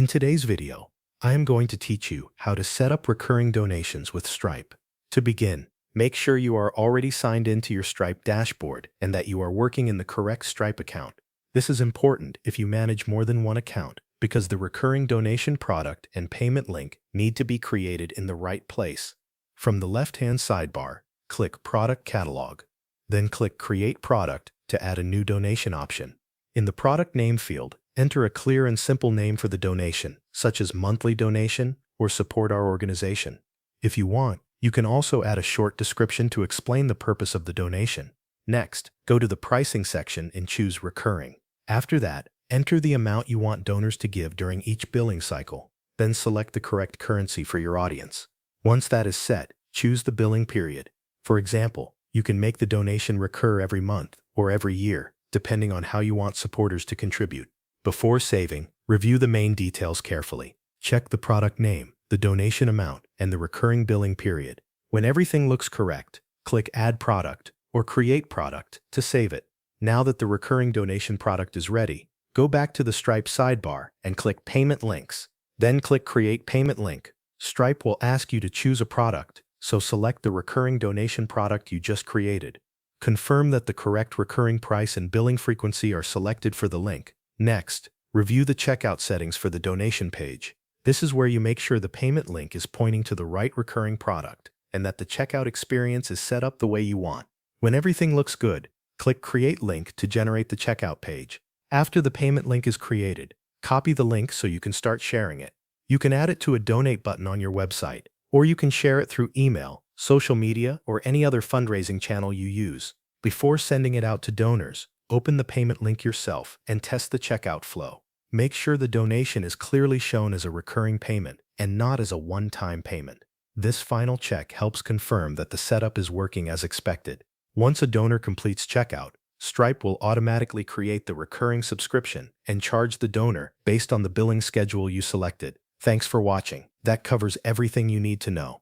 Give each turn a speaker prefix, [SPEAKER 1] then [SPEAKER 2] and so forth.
[SPEAKER 1] In today's video, I am going to teach you how to set up recurring donations with Stripe. To begin, make sure you are already signed into your Stripe dashboard and that you are working in the correct Stripe account. This is important if you manage more than one account because the recurring donation product and payment link need to be created in the right place. From the left-hand sidebar, click Product Catalog. Then click Create Product to add a new donation option. In the product name field, enter a clear and simple name for the donation, such as monthly donation or support our organization. If you want, you can also add a short description to explain the purpose of the donation. Next, go to the pricing section and choose Recurring. After that, enter the amount you want donors to give during each billing cycle. Then select the correct currency for your audience. Once that is set, choose the billing period. For example, you can make the donation recur every month or every year, depending on how you want supporters to contribute. Before saving, review the main details carefully. Check the product name, the donation amount, and the recurring billing period. When everything looks correct, click Add Product or Create Product to save it. Now that the recurring donation product is ready, go back to the Stripe sidebar and click Payment Links. Then click Create Payment Link. Stripe will ask you to choose a product, so select the recurring donation product you just created. Confirm that the correct recurring price and billing frequency are selected for the link. Next, review the checkout settings for the donation page. This is where you make sure the payment link is pointing to the right recurring product and that the checkout experience is set up the way you want. When everything looks good, click Create Link to generate the checkout page. After the payment link is created, copy the link so you can start sharing it. You can add it to a donate button on your website, or you can share it through email, social media, or any other fundraising channel you use. Before sending it out to donors, open the payment link yourself and test the checkout flow. Make sure the donation is clearly shown as a recurring payment and not as a one-time payment. This final check helps confirm that the setup is working as expected. Once a donor completes checkout, Stripe will automatically create the recurring subscription and charge the donor based on the billing schedule you selected. Thanks for watching. That covers everything you need to know.